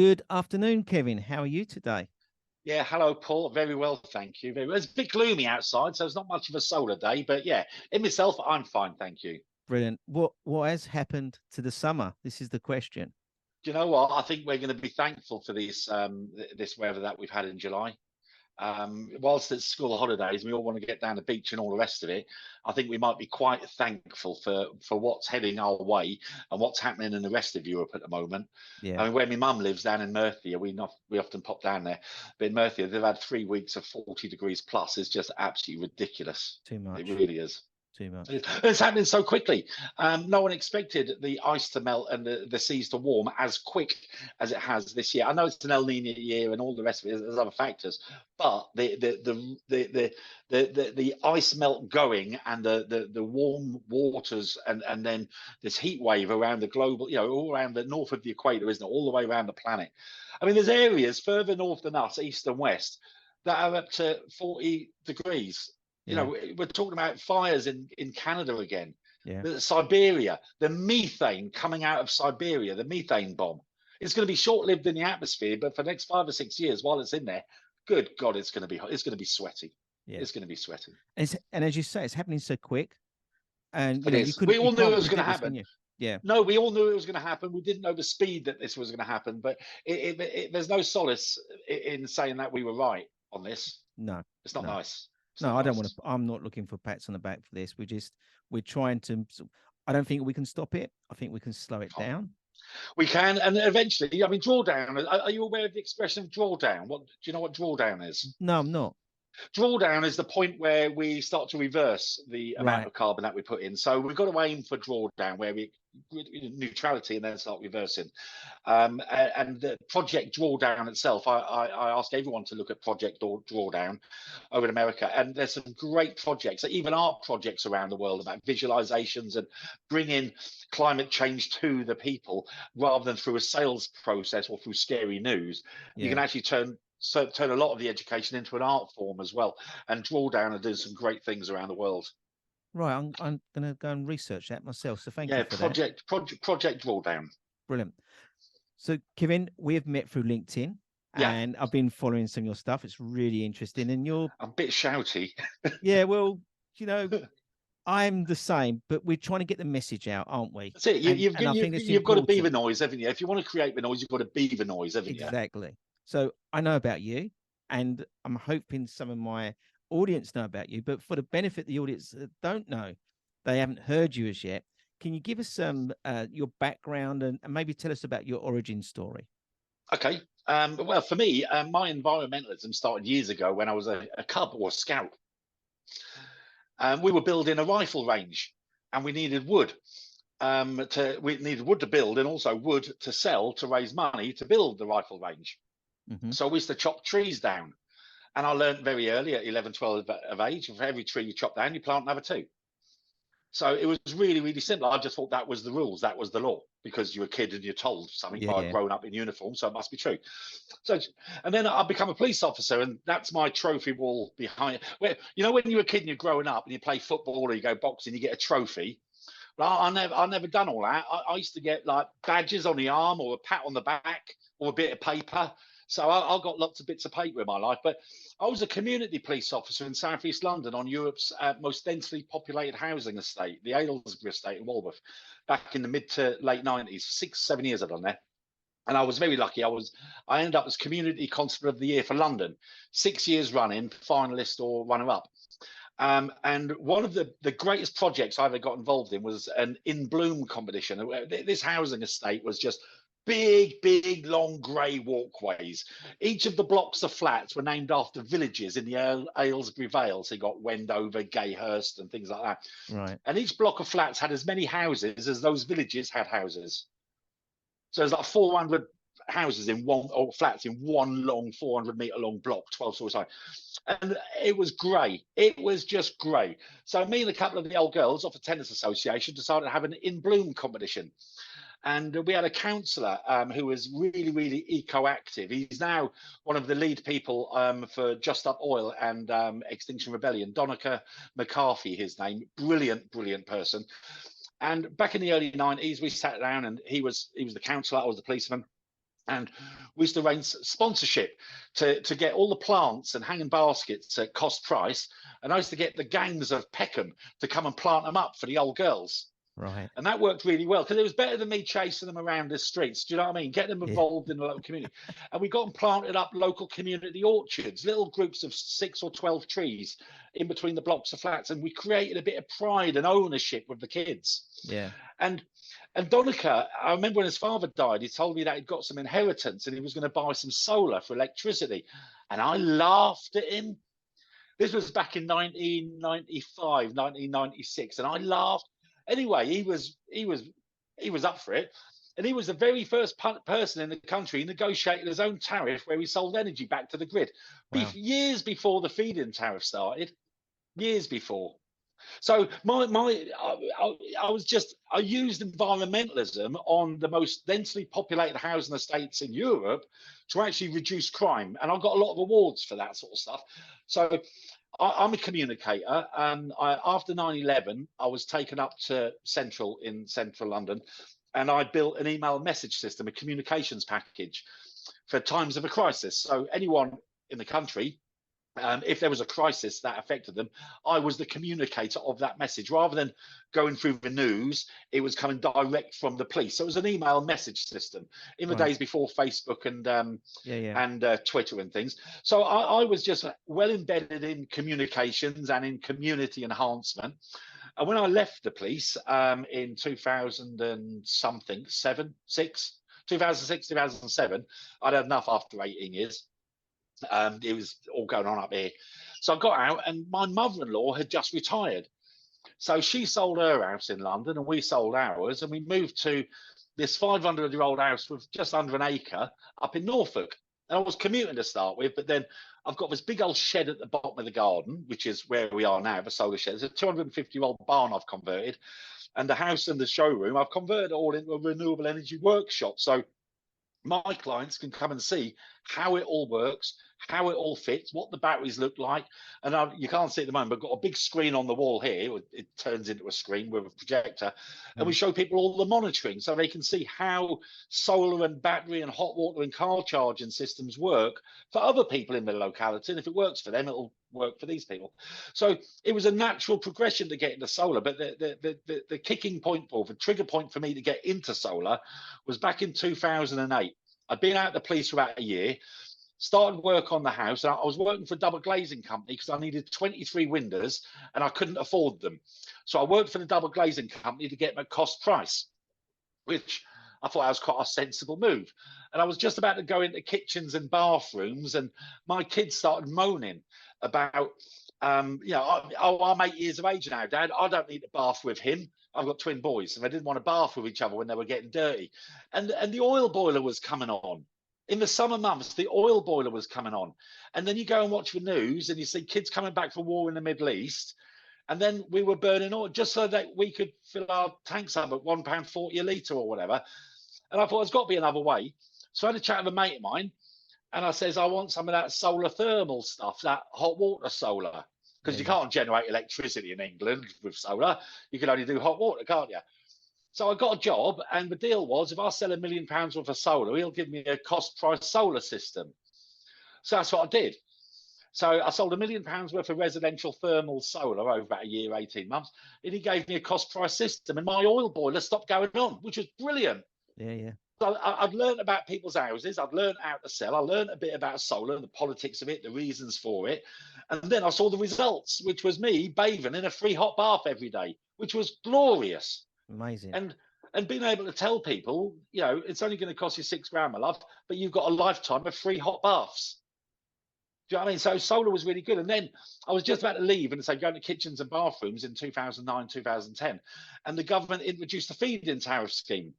Good afternoon, Kevin. How are you today? Yeah, hello, Paul. Very well, thank you. Very well. It's a bit gloomy outside, so it's not much of a solar day. But yeah, in myself, I'm fine, thank you. Brilliant. What has happened to the summer? This is the question. Do you know what? I think we're going to be thankful for this weather that we've had in July. Whilst it's school holidays, we all want to get down the beach and all the rest of it. I think we might be quite thankful for what's heading our way and what's happening in the rest of Europe at the moment. Yeah, I mean, where my mum lives down in Merthyr, we often pop down there. But in Merthyr, they've had 3 weeks of 40 degrees plus. It's just absolutely ridiculous. too It much. really is. Too much. It's happening so quickly. No one expected the ice to melt and the seas to warm as quick as it has this year. I know it's an El Nino year and all the rest of it. There's other factors, but the ice melt going and the warm waters and then this heat wave around the global, all around the north of the equator, isn't it? All the way around the planet. I mean, there's areas further north than us, east and west, that are up to 40 degrees. Yeah, We're talking about fires in Canada again. yeah. Siberia, the methane coming out of Siberia, the methane bomb. It's going to be short-lived in the atmosphere, but for the next 5 or 6 years, while it's in there, good God, it's going to be hot. It's going to be sweaty. Yeah. It's going to be sweaty. And as you say, it's happening so quick. And It you is. We all knew can't it was going to predict this, can happen. you? Yeah. No, we all knew it was going to happen. We didn't know the speed that this was going to happen, but there's no solace in saying that we were right on this. No. It's not No. nice. No, I don't want to. I'm not looking for pats on the back for this. We're trying to. I don't think we can stop it. I think we can slow it down. We can, and eventually, I mean, drawdown. Are you aware of the expression of drawdown? What do you know what drawdown is? No, I'm not. Drawdown is the point where we start to reverse the amount Right. of carbon that we put in. So we've got to aim for drawdown, where we neutrality and then start reversing. And the project drawdown itself, I ask everyone to look at project drawdown over in America, and there's some great projects, even art projects around the world about visualizations and bringing climate change to the people rather than through a sales process or through scary news. Yeah. You can actually turn a lot of the education into an art form as well, and drawdown are doing some great things around the world. Right. I'm going to go and research that myself. So thank you for that. Project drawdown. Brilliant. So Kevin, we have met through LinkedIn. Yeah. And I've been following some of your stuff. It's really interesting. And you're a bit shouty. Yeah, well, I'm the same, but we're trying to get the message out, aren't we? That's it. You've got to be the noise, haven't you? If you want to create the noise, you've got to be the noise, haven't you? Exactly. So I know about you, and I'm hoping some of my audience know about you, but for the benefit of the audience that don't know, they haven't heard you as yet. Can you give us some your background and maybe tell us about your origin story? Okay. Well, for me, my environmentalism started years ago when I was a cub or a scout. We were building a rifle range, and we needed wood. We needed wood to build, and also wood to sell to raise money to build the rifle range. Mm-hmm. So we used to chop trees down, and I learned very early at 11, 12 of age, for every tree you chop down, you plant another two. So it was really, really simple. I just thought that was the rules, that was the law, because you're a kid and you're told something by a grown up in uniform, so it must be true. So, and then I become a police officer, and that's my trophy wall behind. Where when you're a kid and you're growing up and you play football or you go boxing, you get a trophy. Well, I never done all that. I used to get like badges on the arm or a pat on the back or a bit of paper. So I got lots of bits of paper in my life, but I was a community police officer in South East London on Europe's most densely populated housing estate, the Aylesbury estate in Walworth, back in the mid to late 90s. 6-7 years I'd done there. And I was very lucky. I ended up as Community Constable of the Year for London, 6 years running, finalist or runner-up. And one of the greatest projects I ever got involved in was an In Bloom competition. This housing estate was just big, long grey walkways. Each of the blocks of flats were named after villages in the Aylesbury Vale. So you got Wendover, Gayhurst, and things like that. Right. And each block of flats had as many houses as those villages had houses. So there's like 400 houses in one, or flats in one long 400-meter long block, 12 stories high. And it was grey. It was just grey. So me and a couple of the old girls off a tennis association decided to have an In Bloom competition. And we had a councillor who was really, really eco-active. He's now one of the lead people for Just Up Oil and Extinction Rebellion. Donica McCarthy, his name. Brilliant person. And back in the early 90s, we sat down, and he was the councillor, I was the policeman. And we used to arrange sponsorship to get all the plants and hanging baskets at cost price. And I used to get the gangs of Peckham to come and plant them up for the old girls. Right. And that worked really well because it was better than me chasing them around the streets. Do you know what I mean? Get them Yeah. involved in the local community. And we got them planted up local community orchards, little groups of 6 or 12 trees in between the blocks of flats. And we created a bit of pride and ownership with the kids. Yeah. And Donica, I remember when his father died, he told me that he'd got some inheritance and he was going to buy some solar for electricity. And I laughed at him. This was back in 1995, 1996, and I laughed. Anyway, he was up for it, and he was the very first person in the country who negotiated his own tariff where he sold energy back to the grid. Wow. Years before the feed-in tariff started, years before. So I used environmentalism on the most densely populated housing estates in Europe to actually reduce crime, and I got a lot of awards for that sort of stuff. So I'm a communicator, and after 9/11, I was taken up to Central in central London, and I built an email message system, a communications package for times of a crisis. So anyone in the country, if there was a crisis that affected them, I was the communicator of that message. Rather than going through the news, it was coming direct from the police. So it was an email message system in the days before Facebook and Twitter and things. So I was just well embedded in communications and in community enhancement. And when I left the police in 2006, 2007, I'd had enough after 18 years. It was all going on up here. So I got out, and my mother-in-law had just retired. So she sold her house in London, and we sold ours, and we moved to this 500-year-old house with just under an acre up in Norfolk. And I was commuting to start with, but then I've got this big old shed at the bottom of the garden, which is where we are now, the solar shed. It's a 250-year-old barn I've converted, and the house and the showroom I've converted all into a renewable energy workshop. So my clients can come and see how it all works, how it all fits, what the batteries look like. And you can't see it at the moment, but I've got a big screen on the wall here. It turns into a screen with a projector. And we show people all the monitoring so they can see how solar and battery and hot water and car charging systems work for other people in the locality. And if it works for them, it'll work for these people. So it was a natural progression to get into solar. But the kicking point, or the trigger point for me to get into solar was back in 2008. I'd been out of the police for about a year, started work on the house. And I was working for a double glazing company because I needed 23 windows and I couldn't afford them. So I worked for the double glazing company to get them at cost price, which I thought was quite a sensible move. And I was just about to go into kitchens and bathrooms, and my kids started moaning about, I'm 8 years of age now, Dad. I don't need a bath with him. I've got twin boys, and they didn't want to bath with each other when they were getting dirty. And the oil boiler was coming on. In the summer months, the oil boiler was coming on. And then you go and watch the news and you see kids coming back from war in the Middle East. And then we were burning oil just so that we could fill our tanks up at £1.40 a litre or whatever. And I thought there's got to be another way. So I had a chat with a mate of mine, and I says, I want some of that solar thermal stuff, that hot water solar. Because you can't generate electricity in England with solar. You can only do hot water, can't you? So I got a job, and the deal was, if I sell £1 million worth of solar, he'll give me a cost price solar system. So that's what I did. So I sold £1 million worth of residential thermal solar over about a year, 18 months, and he gave me a cost price system, and my oil boiler stopped going on, which was brilliant. Yeah. So I've learned about people's houses. I've learned how to sell. I learned a bit about solar, the politics of it, the reasons for it. And then I saw the results, which was me bathing in a free hot bath every day, which was glorious. Amazing. And being able to tell people, it's only going to cost you £6,000, my love, but you've got a lifetime of free hot baths. Do you know what I mean? So solar was really good. And then I was just about to leave and say, go to kitchens and bathrooms in 2009, 2010. And the government introduced the feed-in tariff scheme.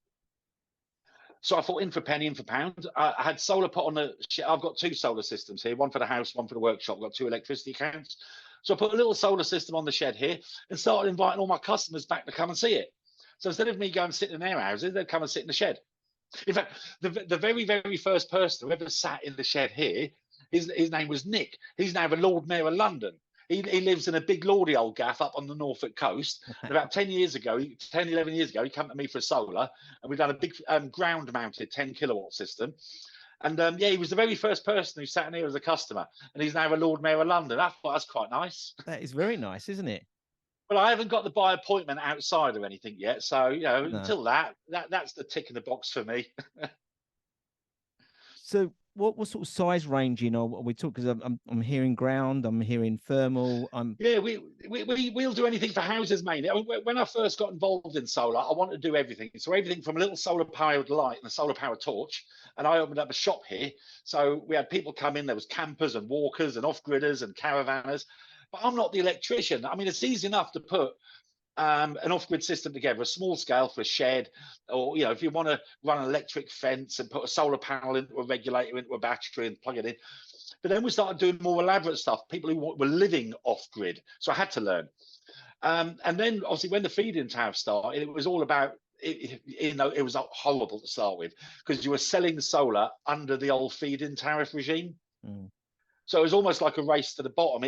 So I thought, in for penny, in for pound. I had solar put on the shit. I've got 2 solar systems here, one for the house, one for the workshop. I've got 2 electricity accounts. So I put a little solar system on the shed here and started inviting all my customers back to come and see it. So instead of me going and sitting in their houses, they'd come and sit in the shed. In fact, the very, very first person who ever sat in the shed here, his name was Nick. He's now the Lord Mayor of London. He lives in a big lordy old gaff up on the Norfolk coast. And about 10 years ago, 10, 11 years ago, he came to me for solar, and we've done a big ground mounted 10 kilowatt system. And yeah, he was the very first person who sat in here as a customer, and he's now a Lord Mayor of London. I thought that's quite nice. That is very nice, isn't it? Well, I haven't got the by appointment outside or anything yet, so No. until that's the tick in the box for me. So what sort of size ranging are we talking? Because I'm hearing ground, I'm hearing thermal. Yeah, we'll do anything for houses mainly. I mean, when I first got involved in solar, I wanted to do everything. So everything from a little solar powered light and a solar powered torch. And I opened up a shop here. So we had people come in. There was campers and walkers and off-gridders and caravanners. But I'm not the electrician. I mean, it's easy enough to put an off-grid system together, a small scale for a shed, or if you want to run an electric fence and put a solar panel into a regulator into a battery and plug it in. But then we started doing more elaborate stuff, people who were living off-grid. So I had to learn. And then obviously when the feed-in tariff started, it was all about, it was horrible to start with, because you were selling solar under the old feed-in tariff regime. Mm. So it was almost like a race to the bottom.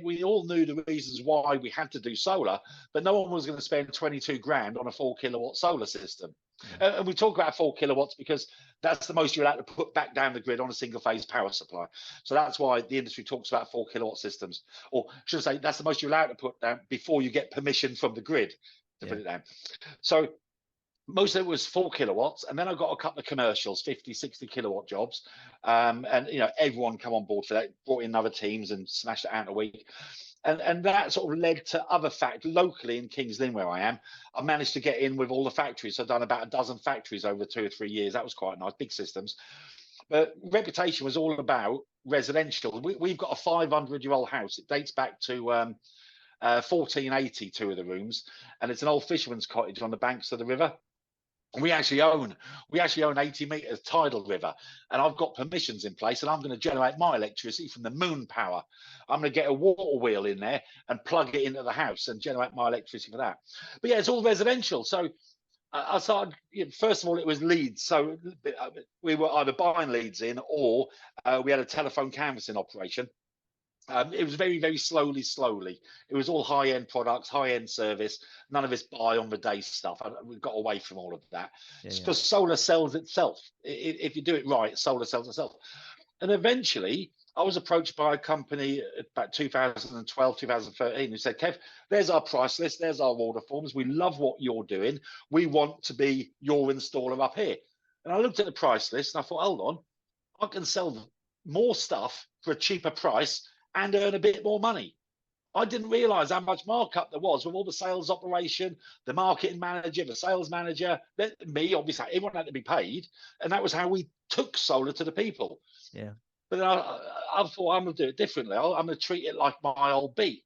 We all knew the reasons why we had to do solar, but no one was going to spend 22 grand on a 4 kilowatt solar system. Mm. And we talk about 4 kilowatts because that's the most you're allowed to put back down the grid on a single phase power supply. So that's why the industry talks about 4 kilowatt systems, or should I say that's the most you're allowed to put down before you get permission from the grid to put it down. So most of it was 4 kilowatts, and then I got a couple of commercials, 50, 60 kilowatt jobs, and everyone come on board for that, brought in other teams and smashed it out in a week, and that sort of led to other factories locally in Kings Lynn where I am. I managed to get in with all the factories. I've done about a dozen factories over 2 or 3 years. That was quite nice, big systems. But Reputation was all about residential. We've got a 500-year-old house. It dates back to 1480, 2 of the rooms, and it's an old fisherman's cottage on the banks of the river. We actually own 80 meters tidal river, and I've got permissions in place, and I'm going to generate my electricity from the moon power. I'm going to get a water wheel in there and plug it into the house and generate my electricity for that. But yeah, it's all residential. So I started, first of all, it was leads. So we were either buying leads in, or we had a telephone canvassing operation. It was very, very slowly. It was all high-end products, high-end service. None of this buy on the day stuff. We got away from all of that. Because solar sells itself. If you do it right, solar sells itself. And eventually, I was approached by a company about 2012, 2013, who said, Kev, there's our price list. There's our order forms. We love what you're doing. We want to be your installer up here. And I looked at the price list and I thought, hold on, I can sell more stuff for a cheaper price and earn a bit more money. I didn't realize how much markup there was with all the sales operation, the marketing manager, the sales manager, me, obviously, everyone had to be paid. And that was how we took solar to the people. Yeah. But then I thought, I'm going to do it differently. I'm going to treat it like my old beat.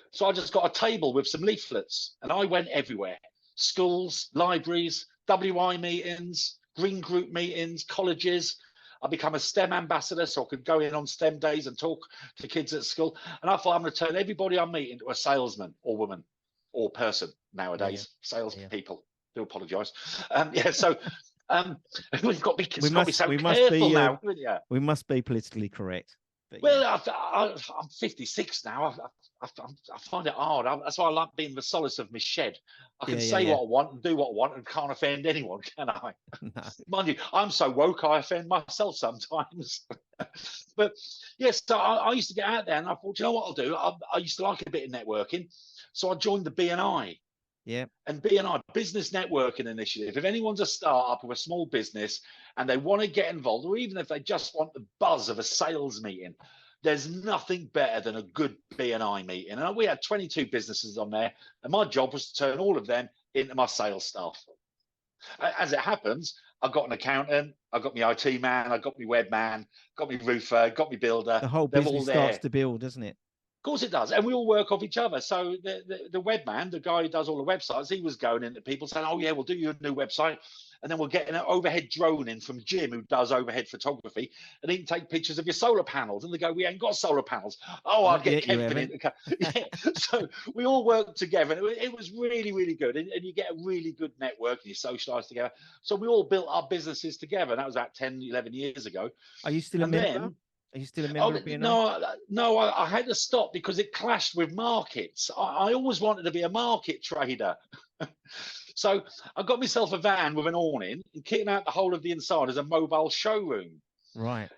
So I just got a table with some leaflets, and I went everywhere. Schools, libraries, WI meetings, green group meetings, colleges. I become a STEM ambassador, so I could go in on STEM days and talk to kids at school. And I thought, I'm going to turn everybody I meet into a salesman or woman or person nowadays. Salespeople. Do apologise. So we've got to be so careful now. We must be politically correct. Well, I'm 56 now. I find it hard. That's why I like being the solace of my shed. I can say what I want and do what I want and can't offend anyone, can I? No. Mind you, I'm so woke I offend myself sometimes. But yes, so I used to get out there and I thought, you know what I'll do? I used to like a bit of networking. So I joined the BNI. Yeah. And BNI, Business Networking Initiative. If anyone's a startup or a small business and they want to get involved, or even if they just want the buzz of a sales meeting, there's nothing better than a good BNI meeting. And we had 22 businesses on there, and my job was to turn all of them into my sales staff. As it happens, I got an accountant, I got my IT man, I got my web man, got my roofer, got my builder. The whole business starts to build, doesn't it? Of course it does, and we all work off each other. So the web man, the guy who does all the websites, he was going into people saying, "Oh yeah, we'll do you a new website," and then we'll get an overhead drone in from Jim, who does overhead photography, and he can take pictures of your solar panels. And they go, "We ain't got solar panels." Oh, I'll get Kevin in. Yeah. So we all worked together, and it was really, really good. And you get a really good network, and you socialise together. So we all built our businesses together, and that was about 10, 11 years ago. Are you still a member? Are you still a member Oh of BNI? no, I had to stop because it clashed with markets. I always wanted to be a market trader. So I got myself a van with an awning and kitting out the whole of the inside as a mobile showroom. Right.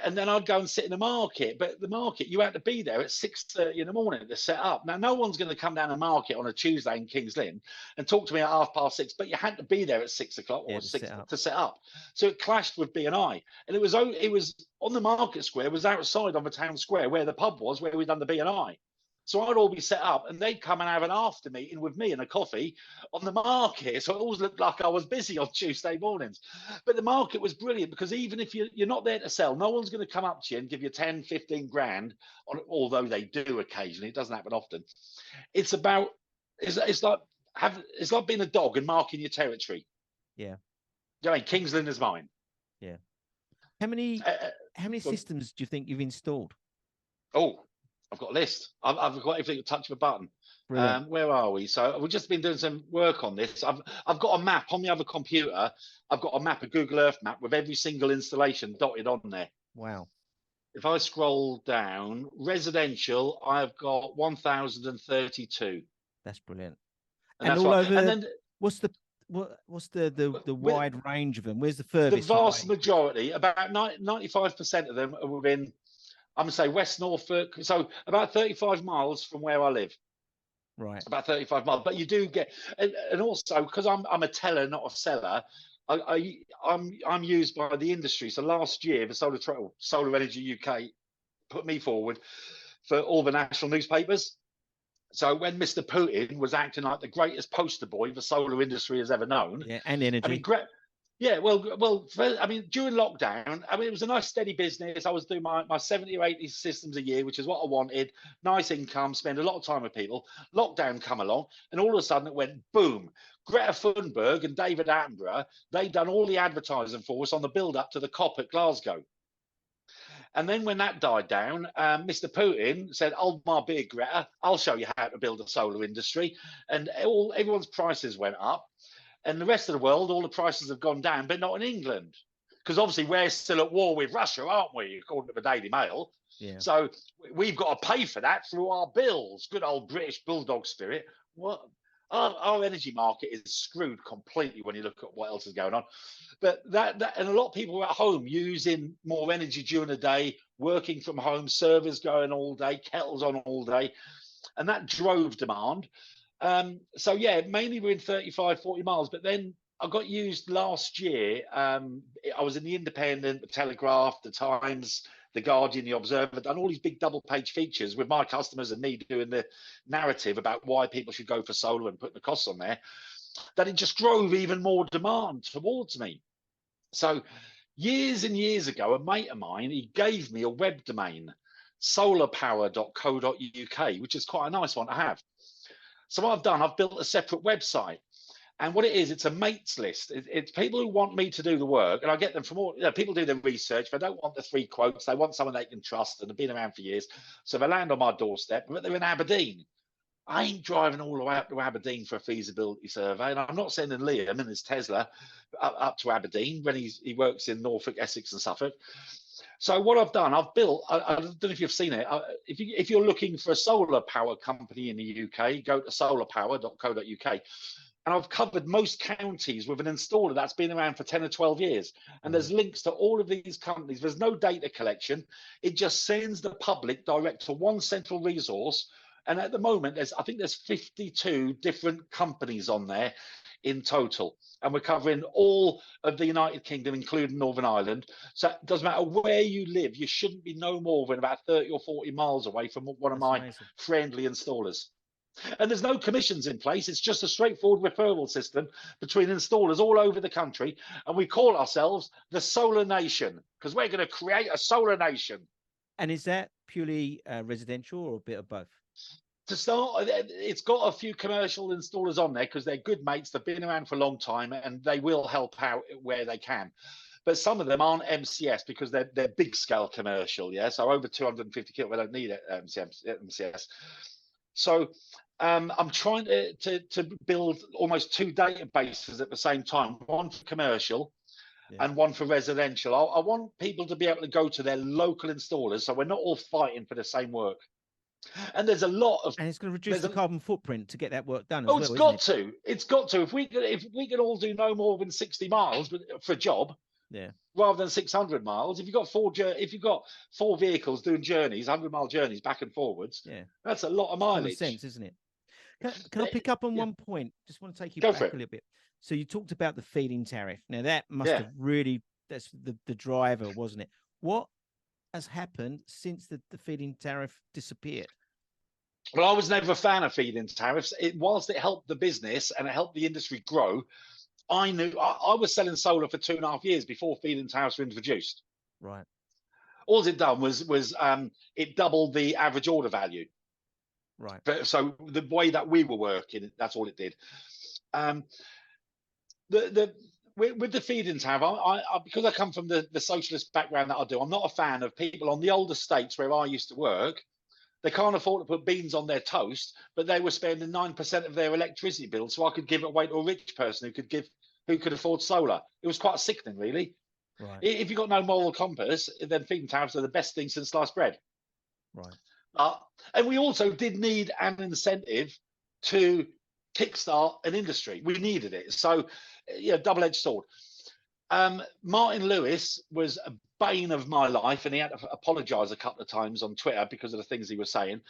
And then I'd go and sit in the market. But the market, you had to be there at 6:30 in the morning to set up. Now, no one's going to come down the market on a Tuesday in Kings Lynn and talk to me at 6:30. But you had to be there at 6 o'clock Yeah, or to six set up. to set up. So it clashed with BNI, and it was on the market square. It was outside on the town square where the pub was, where we'd done the BNI. So I'd all be set up, and they'd come and have an after meeting with me and a coffee on the market. So it always looked like I was busy on Tuesday mornings. But the market was brilliant because even if you're not there to sell, no one's going to come up to you and give you 10, 15 grand, although they do occasionally. It doesn't happen often. It's about, it's like it's like being a dog and marking your territory. Yeah. You know what I mean? Kingsland is mine. Yeah. How many Uh, Go on. systems do you think you've installed? Oh, I've got a list. I've got everything at the touch of a button. Brilliant. Where are we? So we've just been doing some work on this. I've got a map on the other computer. I've got a map, a Google Earth map with every single installation dotted on there. Wow. If I scroll down, residential, I've got 1,032, That's brilliant. and And that's all right. And over, then what's the with wide range of them? Where's the the furthest from where vast you live? majority, about 95% of them are within, I'm gonna say West Norfolk, so about 35 miles from where I live. Right. About 35 miles. But you do get, and also because I'm a teller, not a seller. I'm used by the industry. So last year, the Solar Energy UK put me forward for all the national newspapers. So when Mr. Putin was acting like the greatest poster boy the solar industry has ever known, Yeah. And I mean, energy. yeah, I mean, during lockdown, I mean, it was a nice steady business. I was doing my 70 or 80 systems a year, which is what I wanted. Nice income, spend a lot of time with people. Lockdown come along, and all of a sudden it went boom. Greta Thunberg and David Attenborough, they done all the advertising for us on the build up to the COP at Glasgow. And then when that died down, Mr. Putin said, "Hold my beer, Greta. I'll show you how to build a solar industry." And everyone's prices went up. And the rest of the world, all the prices have gone down, but not in England. Because obviously we're still at war with Russia, aren't we, according to the Daily Mail? Yeah. So we've got to pay for that through our bills. Good old British bulldog spirit. What? Our energy market is screwed completely when you look at what else is going on. But that and a lot of people are at home using more energy during the day, working from home, servers going all day, kettles on all day. And that drove demand. So yeah, mainly we're in 35, 40 miles, but then I got used last year. I was in the Independent, the Telegraph, the Times, the Guardian, the Observer, done all these big double page features with my customers and me doing the narrative about why people should go for solar and putting the costs on there, that it just drove even more demand towards me. So years and years ago, a mate of mine, he gave me a web domain, solarpower.co.uk, which is quite a nice one to have. So what I've done, I've built a separate website. And what it is, it's a mates list. It's people who want me to do the work, and I get them from all. People do the research. They don't want the free quotes. They want someone they can trust and have been around for years. So they land on my doorstep, but they're in Aberdeen. I ain't driving all the way up to Aberdeen for a feasibility survey, and I'm not sending Liam in his Tesla up to Aberdeen when he works in Norfolk, Essex, and Suffolk. So what I've done, I've built. I don't know if you've seen it. If you're looking for a solar power company in the UK, go to solarpower.co.uk. And I've covered most counties with an installer that's been around for 10 or 12 years. And there's links to all of these companies. There's no data collection. It just sends the public direct to one central resource. And at the moment, I think there's 52 different companies on there in total. And we're covering all of the United Kingdom, including Northern Ireland. So it doesn't matter where you live, you shouldn't be no more than about 30 or 40 miles away from one of That's my amazing. friendly installers. And there's no commissions in place. It's just a straightforward referral system between installers all over the country. And we call ourselves the Solar Nation because we're going to create a solar nation. And is that purely residential or a bit of both? To start, it's got a few commercial installers on there because they're good mates. They've been around for a long time and they will help out where they can. But some of them aren't MCS because they're big scale commercial. Yeah. So over 250 kilowatt, they don't need it, MCS. So I'm trying to build almost two databases at the same time, one for commercial and one for residential. I want people to be able to go to their local installers, so we're not all fighting for the same work. And there's a lot of, and it's going to reduce the carbon footprint to get that work done as oh, well, it's isn't got it? to. It's got to. If we can all do no more than 60 miles for a job, rather than 600 miles. If you've got four vehicles doing journeys, 100-mile journeys back and forwards, that's a lot of mileage. Common sense, isn't it? Can I pick up on one point? Just want to take you Go back for a it. little bit. So you talked about the feed-in tariff. Now that must have really, that's the driver, wasn't it? What has happened since the feed-in tariff disappeared? Well, I was never a fan of feed-in tariffs. Whilst it helped the business and it helped the industry grow, I knew I was selling solar for 2.5 years before feed-in tariffs were introduced. Right. All it done was it doubled the average order value. Right. So the way that we were working, that's all it did. With the feed-in tariff, because I come from the socialist background that I do, I'm not a fan of people on the older estates where I used to work. They can't afford to put beans on their toast, but they were spending 9% of their electricity bill, so I could give it away to a rich person who could afford solar. It was quite sickening, really. Right. If you've got no moral compass, then feed-in tariffs are the best thing since sliced bread. Right. And we also did need an incentive to kickstart an industry. We needed it. So, double-edged sword. Martin Lewis was a bane of my life, and he had to apologize a couple of times on Twitter because of the things he was saying.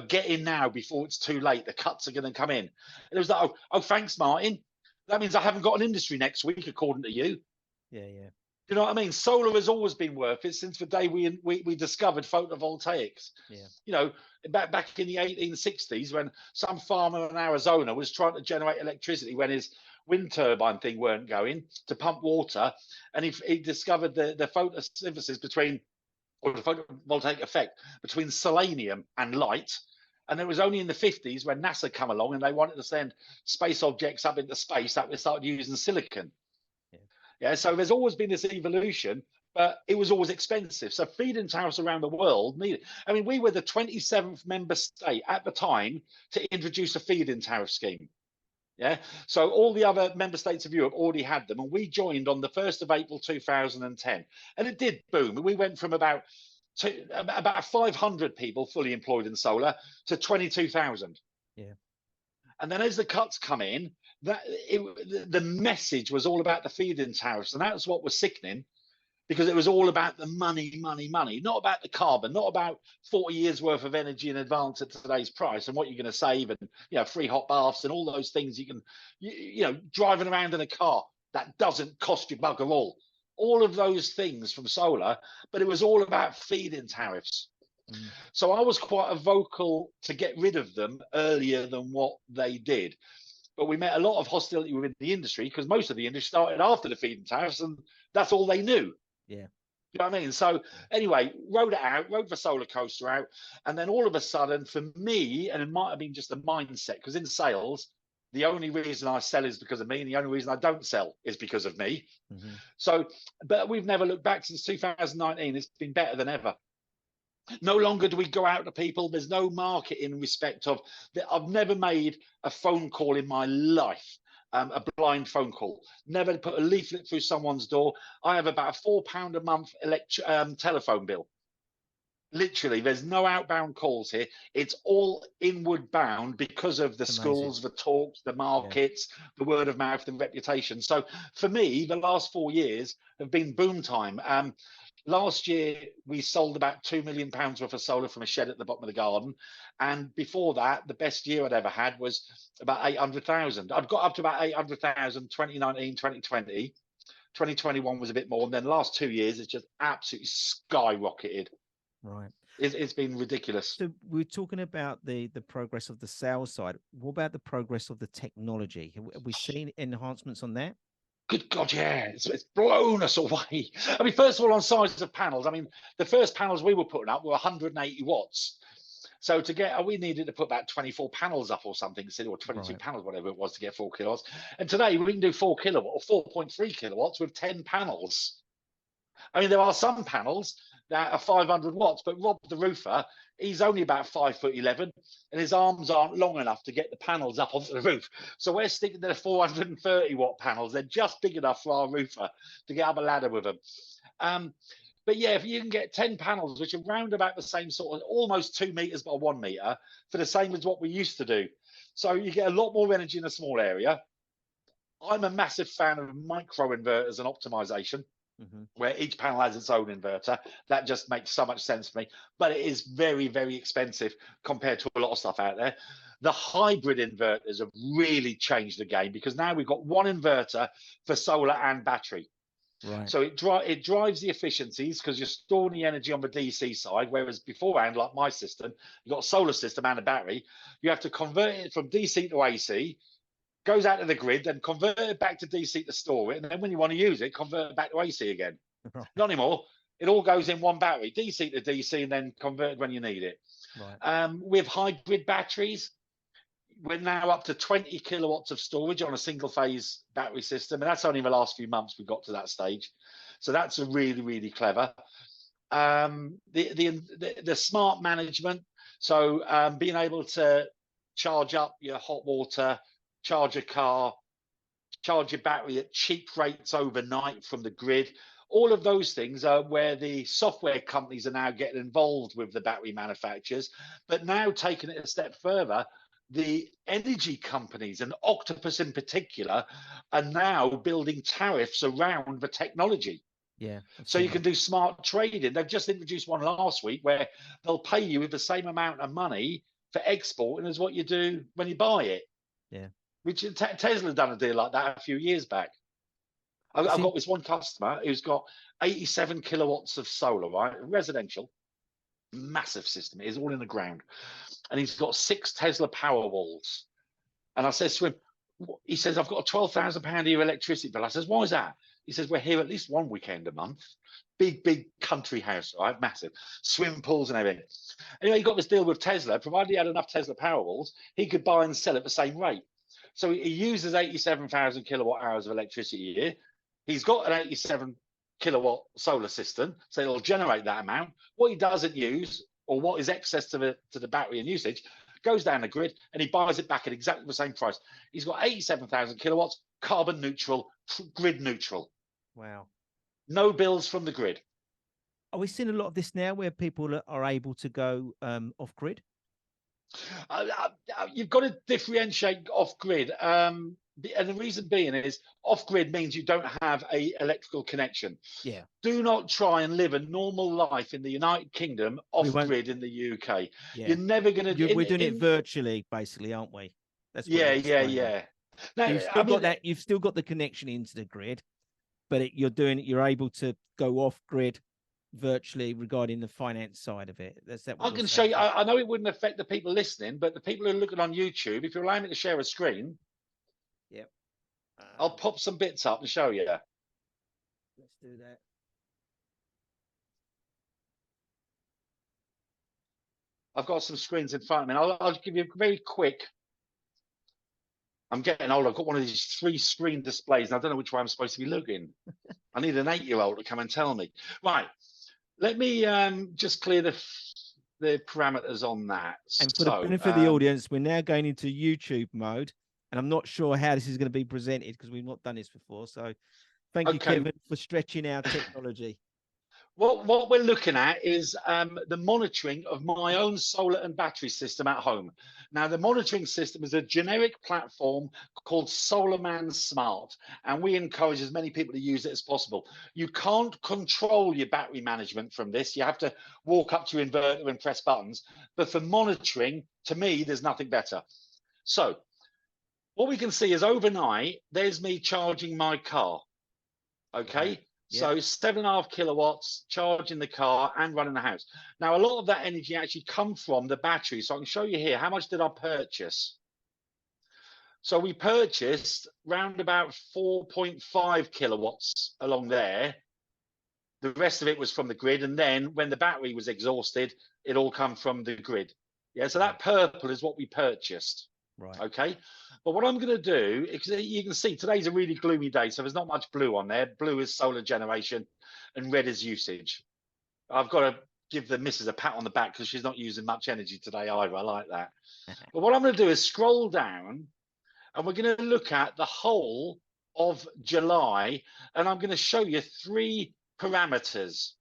Get in now before it's too late. The cuts are going to come in. And it was like, oh, thanks, Martin. That means I haven't got an industry next week, according to you. Yeah, yeah. You know what I mean? Solar has always been worth it since the day we discovered photovoltaics. Yeah. Back in the 1860s, when some farmer in Arizona was trying to generate electricity when his wind turbine thing weren't going to pump water, and he discovered the photosynthesis or the photovoltaic effect between selenium and light. And it was only in the 50s when NASA come along and they wanted to send space objects up into space that they started using silicon. Yeah, so there's always been this evolution, but it was always expensive. So feed-in tariffs around the world needed. I mean, we were the 27th member state at the time to introduce a feed-in tariff scheme. Yeah, so all the other member states of Europe already had them, and we joined on the 1st of April 2010, and it did boom. We went from about 500 people fully employed in solar to 22,000. Yeah. And then as the cuts come in, the message was all about the feed-in tariffs, and that's what was sickening, because it was all about the money, not about the carbon, not about 40 years worth of energy in advance at today's price and what you're going to save, and free hot baths and all those things you can, driving around in a car that doesn't cost you bugger all of those things from solar, but it was all about feed-in tariffs. So I was quite a vocal to get rid of them earlier than what they did. But we met a lot of hostility within the industry because most of the industry started after the feed-in tariffs, and that's all they knew. Yeah. You know what I mean? So anyway, rode the solar coaster out. And then all of a sudden, for me, and it might have been just a mindset, because in sales, the only reason I sell is because of me, and the only reason I don't sell is because of me. So, but we've never looked back since 2019. It's been better than ever. No longer do we go out to people. There's no market in respect of that. I've never made a phone call in my life, a blind phone call. Never put a leaflet through someone's door. I have about a £4 a month telephone bill. Literally, there's no outbound calls here. It's all inward bound because of the schools, the talks, the markets, the word of mouth, the reputation. So for me, the last 4 years have been boom time. Last year, we sold about £2 million worth of solar from a shed at the bottom of the garden. And before that, the best year I'd ever had was about 800,000. I'd got up to about 800,000, 2019, 2020. 2021 was a bit more. And then the last 2 years, it's just absolutely skyrocketed. Right. It's been ridiculous. So we're talking about the progress of the sales side. What about the progress of the technology? Have we seen enhancements on that? Good God, yeah, it's blown us away. I mean, first of all, on size of panels, I mean, the first panels we were putting up were 180 watts. So we needed to put about 24 panels up or something, or 22 panels, whatever it was, to get 4 kilowatts. And today we can do 4 kilowatt or 4.3 kilowatts with 10 panels. I mean, there are some panels that are 500 watts, but Rob the roofer, he's only about 5'11", and his arms aren't long enough to get the panels up onto the roof. So we're sticking to the 430 watt panels. They're just big enough for our roofer to get up a ladder with them. But yeah, if you can get 10 panels, which are round about the same sort of, almost 2 meters by 1 meter, for the same as what we used to do. So you get a lot more energy in a small area. I'm a massive fan of micro inverters and optimization, where each panel has its own inverter. That just makes so much sense to me. But it is very, very expensive compared to a lot of stuff out there. The hybrid inverters have really changed the game, because now we've got one inverter for solar and battery. Right. So it drives the efficiencies, because you're storing the energy on the DC side, whereas beforehand, like my system, you've got a solar system and a battery. You have to convert it from DC to AC, goes out to the grid, then convert it back to DC to store it, and then when you want to use it, convert it back to AC again. Right. Not anymore. It all goes in one battery, DC to DC, and then converted when you need it. Right. With hybrid batteries, we're now up to 20 kilowatts of storage on a single phase battery system. And that's only in the last few months we got to that stage. So that's a really, really clever. The smart management. So being able to charge up your hot water, charge a car, charge your battery at cheap rates overnight from the grid. All of those things are where the software companies are now getting involved with the battery manufacturers, but now taking it a step further, the energy companies, and Octopus in particular, are now building tariffs around the technology. Yeah. So you can do smart trading. They've just introduced one last week where they'll pay you with the same amount of money for exporting as what you do when you buy it. Yeah. Which Tesla done a deal like that a few years back. I've got this one customer who's got 87 kilowatts of solar, right? Residential, massive system. It is all in the ground. And he's got 6 Tesla power walls. And I says to him, he says, I've got a £12,000 a year electricity bill. I says, why is that? He says, we're here at least one weekend a month. Big country house, right? Massive. Swimming pools and everything. Anyway, he got this deal with Tesla. Provided he had enough Tesla power walls, he could buy and sell at the same rate. So he uses 87,000 kilowatt hours of electricity a year. He's got an 87 kilowatt solar system, so it'll generate that amount. What he doesn't use, or what is excess to the battery and usage, goes down the grid, and he buys it back at exactly the same price. He's got 87,000 kilowatts, carbon neutral, grid neutral. Wow. No bills from the grid. Are we seeing a lot of this now, where people are able to go off grid? You've got to differentiate off grid. And the reason being is off grid means you don't have a electrical connection. Yeah. Do not try and live a normal life in the United Kingdom off grid in the UK. Yeah. You're never going to. We're doing it virtually, basically, aren't we? That's what yeah. Now, you've still got the connection into the grid, but you're able to go off grid virtually regarding the finance side of it. I can show you. I know it wouldn't affect the people listening, but the people who are looking on YouTube, if you allow me to share a screen. Yep. I'll pop some bits up and show you. Let's do that. I've got some screens in front of me. I'll give you a very quick. I'm getting old. I've got one of these 3-screen displays, and I don't know which way I'm supposed to be looking. I need an 8-year-old to come and tell me. Right. Let me just clear the parameters on that. And for the benefit of the audience, we're now going into YouTube mode. And I'm not sure how this is going to be presented, because we've not done this before. So thank you, Kevin, for stretching our technology. What we're looking at is the monitoring of my own solar and battery system at home. Now, the monitoring system is a generic platform called SolarMan Smart, and we encourage as many people to use it as possible. You can't control your battery management from this. You have to walk up to your inverter and press buttons. But for monitoring, to me, there's nothing better. So what we can see is overnight, there's me charging my car. Okay. Yeah. So 7.5 kilowatts charging the car and running the house. Now, a lot of that energy actually comes from the battery. So I can show you here, how much did I purchase? So we purchased round about 4.5 kilowatts along there. The rest of it was from the grid. And then when the battery was exhausted, it all come from the grid. Yeah. So that purple is what we purchased. Right. Okay. But what I'm going to do, because you can see today's a really gloomy day, so there's not much blue on there. Blue is solar generation and red is usage. I've got a give the missus a pat on the back because she's not using much energy today either. I like that. But what I'm going to do is scroll down, and we're going to look at the whole of July, and I'm going to show you 3 parameters.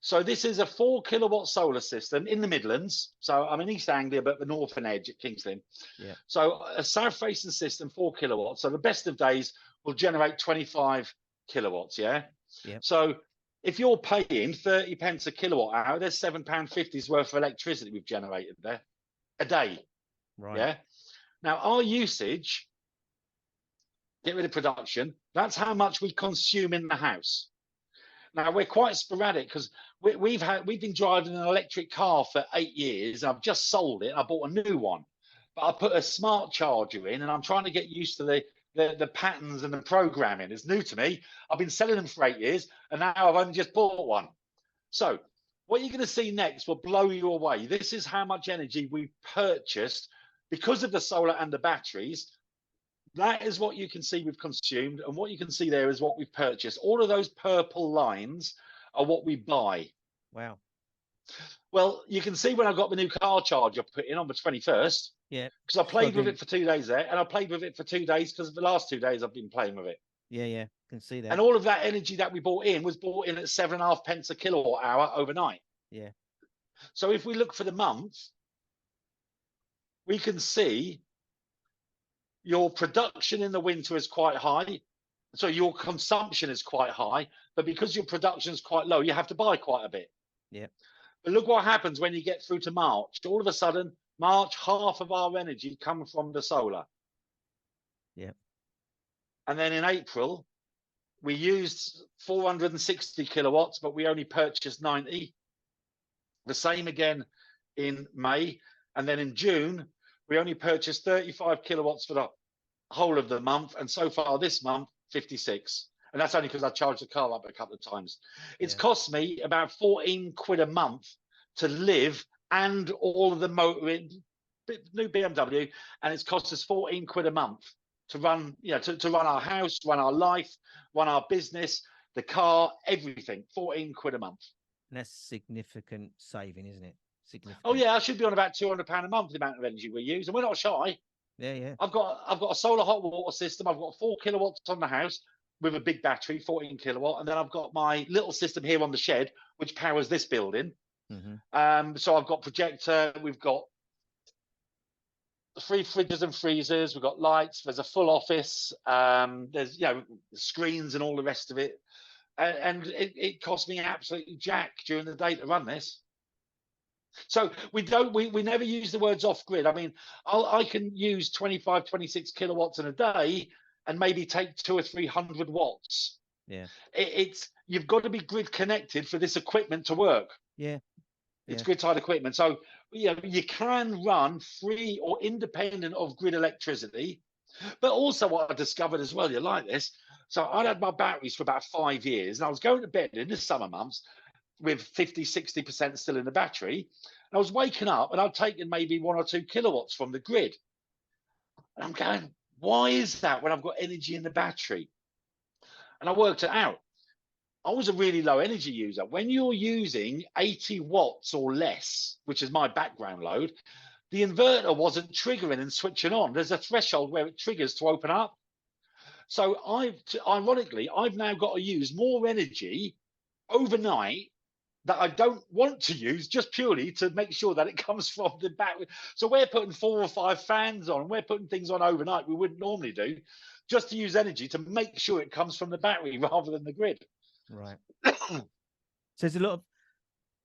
So this is a 4 kilowatt solar system in the Midlands. So I'm in East Anglia, but the northern edge at Kingston. Yeah. So a south facing system, 4 kilowatts. So the best of days will generate 25 kilowatts. Yeah. Yeah. So if you're paying 30 pence a kilowatt hour, there's £7.50 worth of electricity we've generated there a day. Right. Yeah. Now our usage, get rid of production, that's how much we consume in the house. Now we're quite sporadic because we've been driving an electric car for 8 years. I've just sold it. I bought a new one, but I put a smart charger in, and I'm trying to get used to the patterns and the programming. It's new to me. I've been selling them for 8 years, and now I've only just bought one. So what you're going to see next will blow you away. This is how much energy we purchased because of the solar and the batteries. That is what you can see we've consumed, and what you can see there is what we've purchased. All of those purple lines are what we buy. Wow. Well, you can see when I got the new car charger put in on the 21st. Yeah. Because I played with it for 2 days there, and I played with it for 2 days because the last 2 days I've been playing with it. Yeah, yeah. Can see that. And all of that energy that we bought in was bought in at 7.5 pence a kilowatt hour overnight. Yeah. So if we look for the month, we can see your production in the winter is quite high. So your consumption is quite high, but because your production is quite low, you have to buy quite a bit. Yeah. But look what happens when you get through to March. All of a sudden, March, half of our energy comes from the solar. Yeah. And then in April, we used 460 kilowatts, but we only purchased 90. The same again in May. And then in June, we only purchased 35 kilowatts for the whole of the month. And so far this month, 56. And that's only because I charged the car up a couple of times. It's cost me about 14 quid a month to live and all of the motoring, new BMW. And it's cost us 14 quid a month to run, to run our house, run our life, run our business, the car, everything. 14 quid a month. And that's significant saving, isn't it? Significant. Oh yeah, I should be on about £200 a month the amount of energy we use, and we're not shy. Yeah, yeah. I've got a solar hot water system. I've got 4 kilowatts on the house with a big battery, 14 kilowatt, and then I've got my little system here on the shed which powers this building. Mm-hmm. So I've got projector. We've got 3 fridges and freezers. We've got lights. There's a full office. There's screens and all the rest of it. And it cost me absolutely jack during the day to run this. So we never use the words off grid. I mean, I can use 25, 26 kilowatts in a day and maybe take 200 or 300 watts. Yeah. You've got to be grid connected for this equipment to work. Yeah. It's grid tied equipment. So you can run free or independent of grid electricity. But also what I discovered as well, you like this. So I'd had my batteries for about 5 years, and I was going to bed in the summer months with 50, 60% still in the battery. And I was waking up and I'd taken maybe 1 or 2 kilowatts from the grid. And I'm going, why is that when I've got energy in the battery? And I worked it out. I was a really low energy user. When you're using 80 watts or less, which is my background load, the inverter wasn't triggering and switching on. There's a threshold where it triggers to open up. So ironically, I've now got to use more energy overnight that I don't want to use, just purely to make sure that it comes from the battery. So we're putting 4 or 5 fans on, we're putting things on overnight we wouldn't normally do, just to use energy to make sure it comes from the battery rather than the grid. Right. So there's a lot of,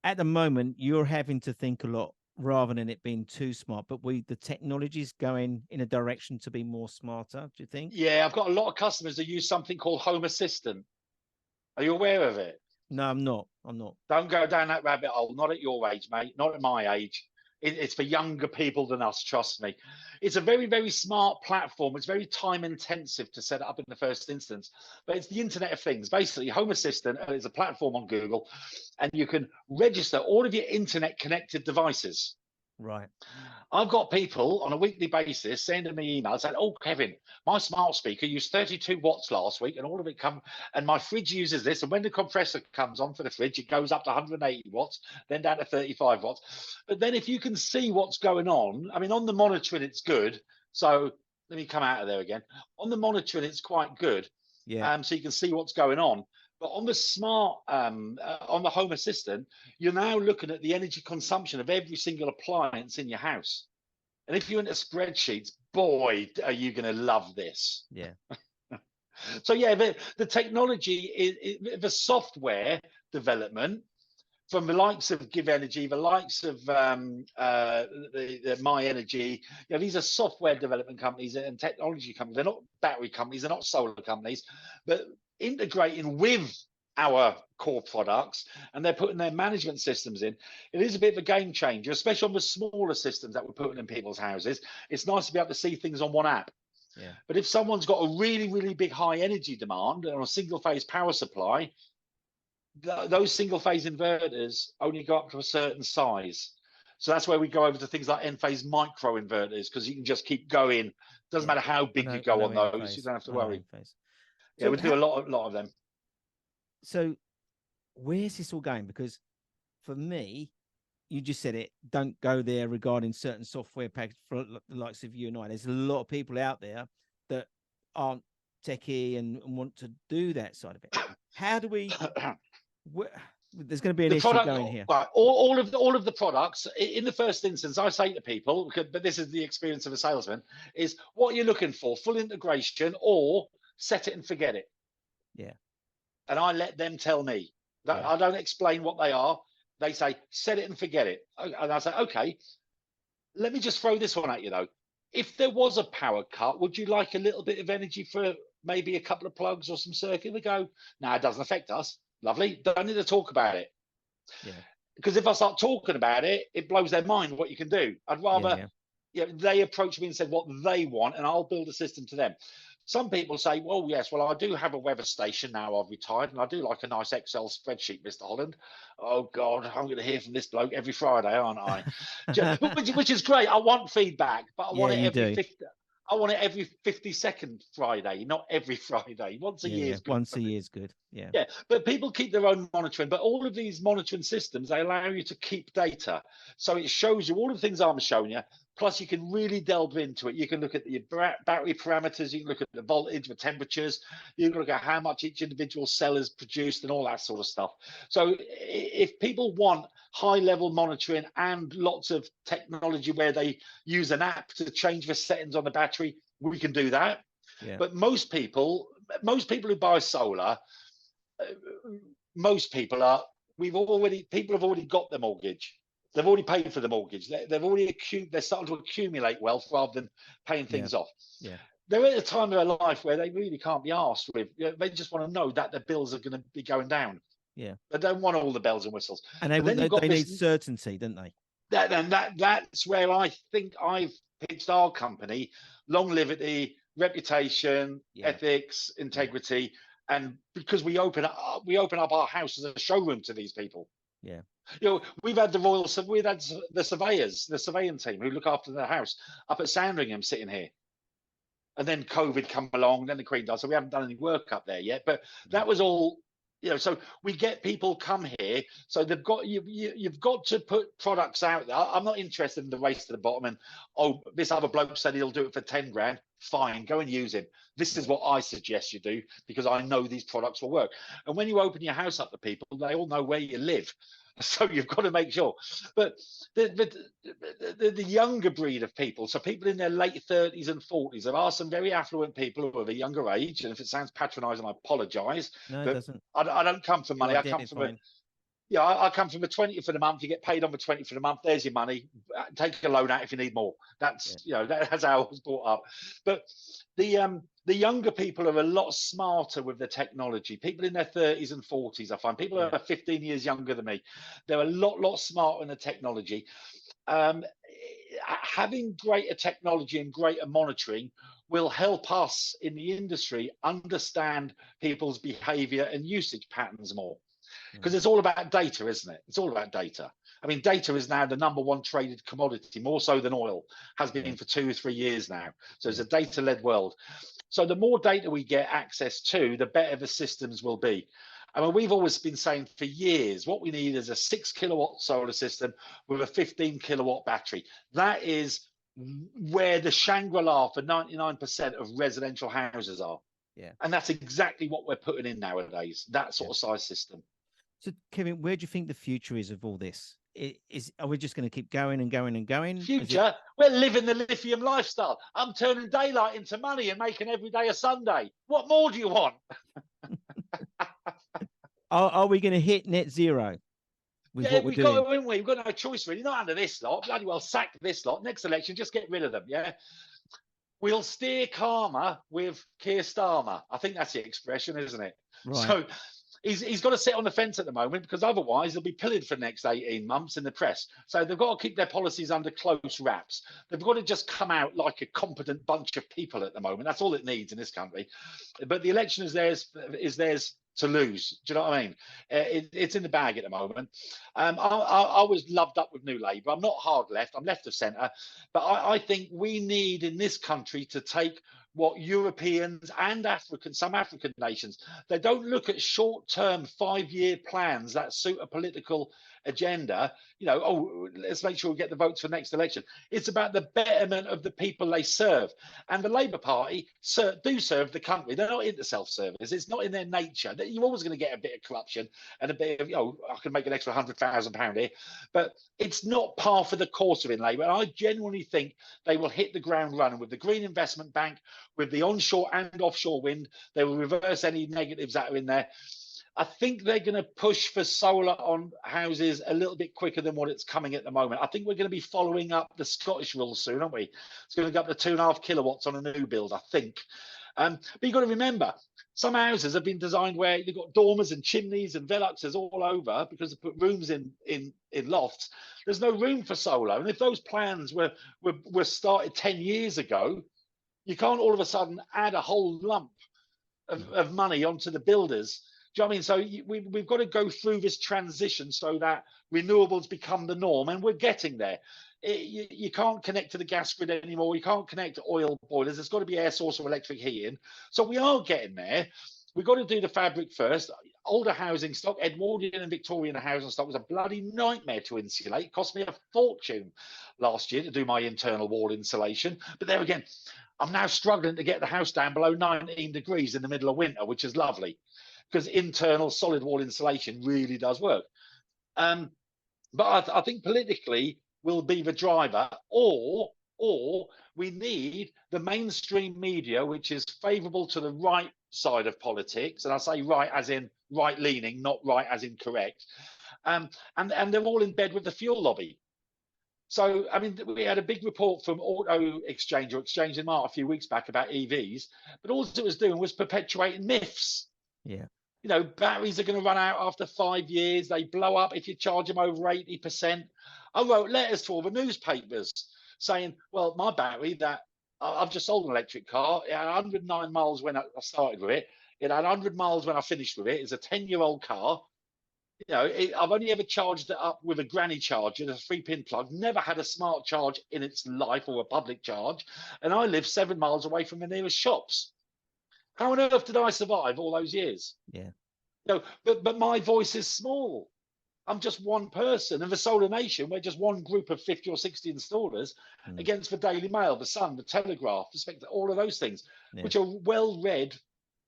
at the moment, you're having to think a lot rather than it being too smart, but the technology's going in a direction to be more smarter, do you think? Yeah, I've got a lot of customers that use something called Home Assistant. Are you aware of it? No, I'm not. Don't go down that rabbit hole. Not at your age, mate. Not at my age. It's for younger people than us, trust me. It's a very, very smart platform. It's very time intensive to set it up in the first instance, but it's the Internet of Things. Basically, Home Assistant is a platform on Google, and you can register all of your internet connected devices. Right. I've got people on a weekly basis sending me emails saying, "Oh, Kevin, my smart speaker used 32 watts last week, and all of it come, and my fridge uses this. And when the compressor comes on for the fridge, it goes up to 180 watts, then down to 35 watts." But then, if you can see what's going on, I mean, on the monitoring, it's good. So let me come out of there again. On the monitoring, it's quite good. Yeah. So you can see what's going on. But on the smart, on the home assistant, you're now looking at the energy consumption of every single appliance in your house. And if you're into spreadsheets, boy, are you going to love this. Yeah. So yeah, the technology, the software development from the likes of Give Energy, the likes of the My Energy, these are software development companies and technology companies. They're not battery companies, they're not solar companies, but integrating with our core products, and they're putting their management systems in. It is a bit of a game changer, especially on the smaller systems that we're putting in people's houses. It's nice to be able to see things on one app. Yeah. But if someone's got a really, really big high energy demand on a single phase power supply, those single phase inverters only go up to a certain size. So that's where we go over to things like N-phase micro inverters, because you can just keep going. Doesn't Yeah. matter how I big you know. go on those, you don't have to I know worry. N-phase. Yeah, So we do a lot of them. So where's this all going? Because for me, you just said it, don't go there regarding certain software package for the likes of you and I. There's a lot of people out there that aren't techie and want to do that side of it. How do we, there's going to be an The issue product, going here. right, all of the products, in the first instance, I say to people, but this is the experience of a salesman, is what you're looking for: full integration or set it and forget it. Yeah. And I let them tell me that. Yeah. I don't explain what they are. They say, set it and forget it. And I say, okay, let me just throw this one at you though. If there was a power cut, would you like a little bit of energy for maybe a couple of plugs or some circuit? They go, no, it doesn't affect us. Lovely. Don't need to talk about it. Yeah. Because if I start talking about it, it blows their mind what you can do. I'd rather they approach me and said what they want, and I'll build a system to them. Some people say, well, yes, well, I do have a weather station now I've retired, and I do like a nice Excel spreadsheet, Mr. Holland. Oh, God, I'm going to hear from this bloke every Friday, aren't I? which is great. I want feedback, but I Yeah, want it you every do. 50. I want it every 52nd Friday, not every Friday. Once a year is good. Once a year is good. Yeah. Yeah, but people keep their own monitoring. But all of these monitoring systems, they allow you to keep data. So it shows you all the things I'm showing you. Plus, you can really delve into it. You can look at your battery parameters. You can look at the voltage, the temperatures. You can look at how much each individual cell has produced and all that sort of stuff. So if people want high-level monitoring and lots of technology where they use an app to change the settings on the battery, we can do that. Yeah. But most people who buy solar, most people are. People have already got their mortgage. They've already paid for the mortgage. They've already they're starting to accumulate wealth rather than paying things off. Yeah. They're at a time of their life where they really can't be asked with. They just want to know that their bills are going to be going down. Yeah. They don't want all the bells and whistles. And they need certainty, don't they? That's where I think I've pitched our company: longevity, reputation, ethics, integrity. And because we open up our house as a showroom to these people. Yeah. We've had the surveyors, the surveying team who look after the house up at Sandringham sitting here. And then COVID come along, then the Queen died. So we haven't done any work up there yet. But that was all, so we get people come here. So they've got you've got to put products out there. I'm not interested in the race to the bottom and, oh, this other bloke said he'll do it for 10 grand. Fine, go and use him. This is what I suggest you do, because I know these products will work. And when you open your house up to people, they all know where you live. So you've got to make sure. But the younger breed of people, so people in their late 30s and 40s, there are some very affluent people who are of a younger age. And if it sounds patronizing, I apologize. No, but it doesn't. I don't come from money. I come from I come from the 20th of the month. You get paid on the 20th of the month. There's your money. Take a loan out if you need more. That's that's how I was brought up. But the younger people are a lot smarter with the technology. People in their 30s and 40s, I find people who are 15 years younger than me, they're a lot smarter in the technology. Having greater technology and greater monitoring will help us in the industry understand people's behavior and usage patterns more. because it's all about data, isn't it? It's all about data. I mean, data is now the #1 traded commodity, more so than oil, has been for 2 or 3 years now. So it's a data-led world. So the more data we get access to, the better the systems will be. I mean, we've always been saying for years, what we need is a 6 kilowatt solar system with a 15 kilowatt battery. That is where the Shangri-La for 99% of residential houses are. Yeah. And that's exactly what we're putting in nowadays, that sort of size system. So, Kevin, where do you think the future is of all this? Are we just going to keep going and going and going? Future, we're living the lithium lifestyle. I'm turning daylight into money and making every day a Sunday. What more do you want? Are we going to hit net zero with what we're we've doing? got to, haven't we? We've got no choice really. Not under this lot. Bloody well, sack this lot. Next election, just get rid of them. Yeah. We'll steer calmer with Keir Starmer. I think that's the expression, isn't it? Right. So he's got to sit on the fence at the moment, because otherwise he'll be pillaged for the next 18 months in the press. So they've got to keep their policies under close wraps. They've got to just come out like a competent bunch of people at the moment. That's all it needs in this country. But the election is theirs to lose. Do you know what I mean? It's in the bag at the moment. I was loved up with New Labour. I'm not hard left. I'm left of centre. But I think we need in this country to take what Europeans and some African nations, they don't look at short-term 5-year plans that suit a political agenda. You know, oh, let's make sure we get the votes for next election. It's about the betterment of the people they serve. And the Labour Party do serve the country. They're not into self-service. It's not in their nature. You're always going to get a bit of corruption and a bit of, I can make an extra £100,000 here. But it's not par for the course of in Labour. And I genuinely think they will hit the ground running with the Green Investment Bank, with the onshore and offshore wind. They will reverse any negatives that are in there. I think they're going to push for solar on houses a little bit quicker than what it's coming at the moment. I think we're going to be following up the Scottish rules soon, aren't we? It's going to go up to 2.5 kilowatts on a new build, I think. But you've got to remember, some houses have been designed where you've got dormers and chimneys and veluxes all over because they put rooms in lofts. There's no room for solar. And if those plans were started 10 years ago, you can't all of a sudden add a whole lump of money onto the builders. Do you know what I mean? So we've got to go through this transition so that renewables become the norm, and we're getting there. You can't connect to the gas grid anymore. You can't connect to oil boilers. There's got to be air source or electric heating. So we are getting there. We've got to do the fabric first. Older housing stock, Edwardian and Victorian housing stock, was a bloody nightmare to insulate. It cost me a fortune last year to do my internal wall insulation. But there again, I'm now struggling to get the house down below 19 degrees in the middle of winter, which is lovely, because internal solid wall insulation really does work. But I think politically will be the driver, or we need the mainstream media, which is favourable to the right side of politics. And I say right as in right leaning, not right as in correct. And they're all in bed with the fuel lobby. So, I mean, we had a big report from Auto Exchange or Exchange in Mart a few weeks back about EVs, but all it was doing was perpetuating myths. Yeah. You know, batteries are going to run out after 5 years. They blow up if you charge them over 80%. I wrote letters to all the newspapers saying, well, my battery that I've just sold an electric car. It had 109 miles when I started with it. It had 100 miles when I finished with it. It's a 10-year-old car. You know, I've only ever charged it up with a granny charger, a 3-pin plug, never had a smart charge in its life or a public charge. And I live 7 miles away from the nearest shops. How on earth did I survive all those years? Yeah. No, but my voice is small. I'm just one person. And the Solar Nation, we're just one group of 50 or 60 installers against the Daily Mail, the Sun, the Telegraph, the Spectator, all of those things, which are well-read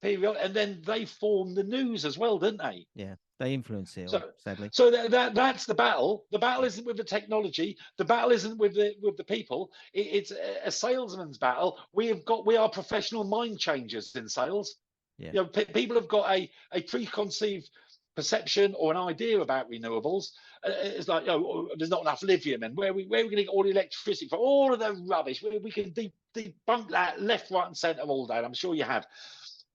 period. And then they form the news as well, didn't they? Yeah, they influence it, sadly. So that's the battle. The battle isn't with the technology. The battle isn't with the people. It's a salesman's battle. We are professional mind changers in sales. Yeah. You know, people have got a preconceived perception or an idea about renewables. It's like, there's not enough lithium, and where are we going to get all the electricity from? All of the rubbish. We can debunk that left, right, and centre all day. I'm sure you have.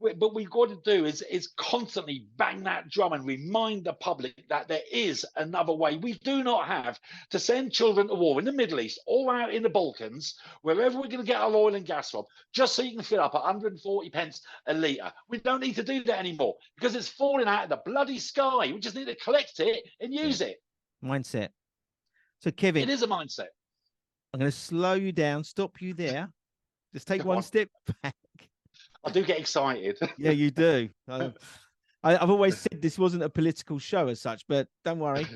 But we've got to do is constantly bang that drum and remind the public that there is another way. We do not have to send children to war in the Middle East or out in the Balkans, wherever we're going to get our oil and gas from, just so you can fill up 140 pence a litre. We don't need to do that anymore because it's falling out of the bloody sky. We just need to collect it and use it. Mindset. So, Kevin, it is a mindset. I'm going to slow you down, stop you there. Just take one step back. I do get excited. Yeah, you do. I've always said this wasn't a political show as such, but don't worry.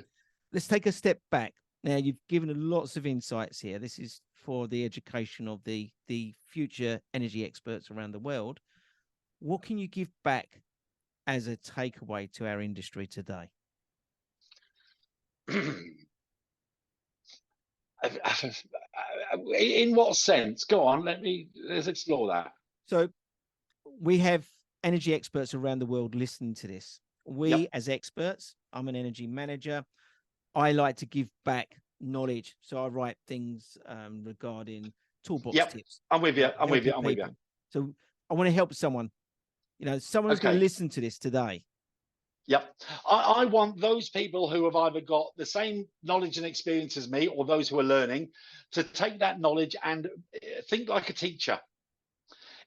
Let's take a step back. Now, you've given lots of insights here. This is for the education of the future energy experts around the world. What can you give back as a takeaway to our industry today? In what sense? Go on, let's explore that. So we have energy experts around the world listening to this. We, as experts, I'm an energy manager. I like to give back knowledge. So I write things regarding toolbox tips. I'm with you. I'm with you. So I want to help someone. Someone who's going to listen to this today. Yep. I want those people who have either got the same knowledge and experience as me, or those who are learning, to take that knowledge and think like a teacher.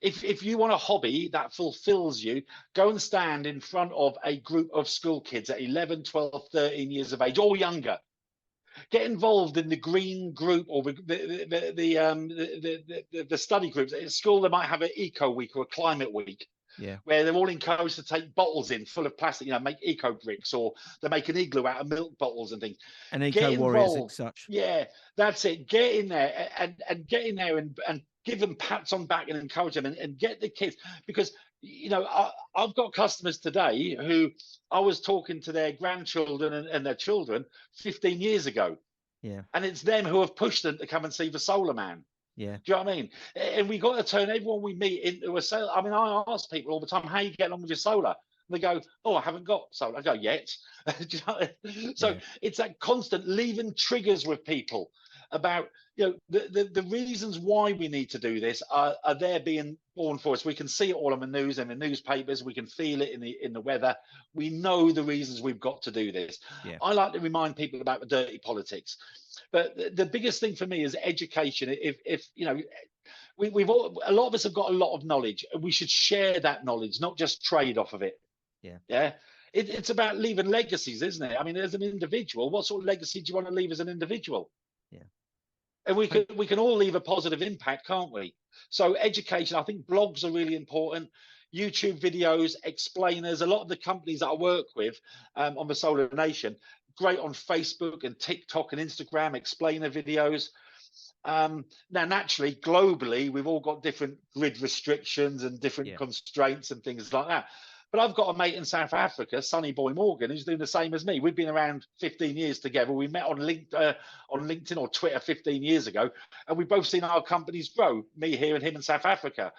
If you want a hobby that fulfills you, go and stand in front of a group of school kids at 11, 12, 13 years of age, or younger. Get involved in the green group or the study groups. At school, they might have an eco week or a climate week. Yeah, where they're all encouraged to take bottles in full of plastic, make eco bricks, or they make an igloo out of milk bottles and things. And eco warriors and such. Yeah, that's it. Get in there and get in there and give them pats on back and encourage them and get the kids, because I've got customers today who I was talking to their grandchildren and their children 15 years ago. Yeah, and it's them who have pushed them to come and see the Solar Man. Yeah. Do you know what I mean? And we got to turn everyone we meet into a solar. I mean, I ask people all the time, how you get along with your solar? And they go, oh, I haven't got solar. I go, yet. Do you know what I mean? So it's that constant leaving triggers with people about, the reasons why we need to do this are there being born for us. We can see it all on the news and the newspapers. We can feel it in the weather. We know the reasons we've got to do this. Yeah. I like to remind people about the dirty politics. But the biggest thing for me is education. If we've all, a lot of us have got a lot of knowledge, and we should share that knowledge, not just trade off of it. Yeah. It's about leaving legacies, isn't it? I mean, as an individual, what sort of legacy do you want to leave as an individual? Yeah. And we can all leave a positive impact, can't we? So education, I think blogs are really important. YouTube videos, explainers. A lot of the companies that I work with on the Solar Nation, great on Facebook and TikTok and Instagram, explainer videos. Now, naturally, globally, we've all got different grid restrictions and different constraints and things like that. But I've got a mate in South Africa, Sonny Boy Morgan, who's doing the same as me. We've been around 15 years together. We met on LinkedIn or Twitter 15 years ago, and we've both seen our companies grow, me here and him in South Africa.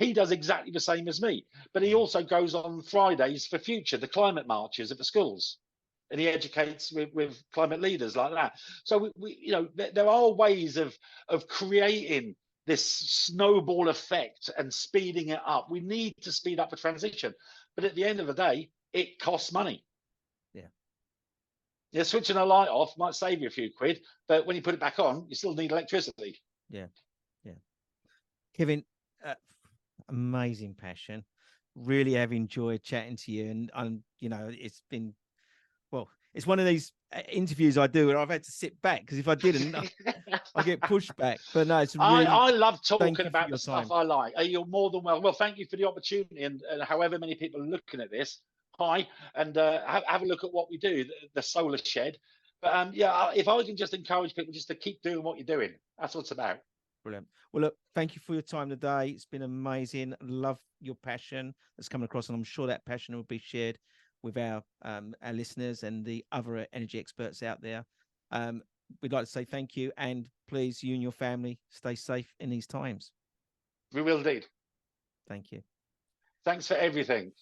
He does exactly the same as me, but he also goes on Fridays for Future, the climate marches at the schools, and he educates with climate leaders like that. So there are ways of creating this snowball effect and speeding it up. We need to speed up the transition, but at the end of the day, it costs money. Yeah, switching a light off might save you a few quid, but when you put it back on, you still need electricity. Yeah. Kevin, amazing passion. Really have enjoyed chatting to you, and it's been, it's one of these interviews I do where I've had to sit back, because if I didn't, I get pushed back. But no, it's really. I love talking about the stuff I like. You're more than well. Well, thank you for the opportunity, and however many people are looking at this, hi, and have a look at what we do, the Solar Shed. But if I can just encourage people just to keep doing what you're doing, that's what it's about. Brilliant. Well, look, thank you for your time today. It's been amazing. Love your passion that's coming across, and I'm sure that passion will be shared with our listeners and the other energy experts out there. We'd like to say thank you, and please, you and your family, stay safe in these times. We will indeed. Thank you. Thanks for everything.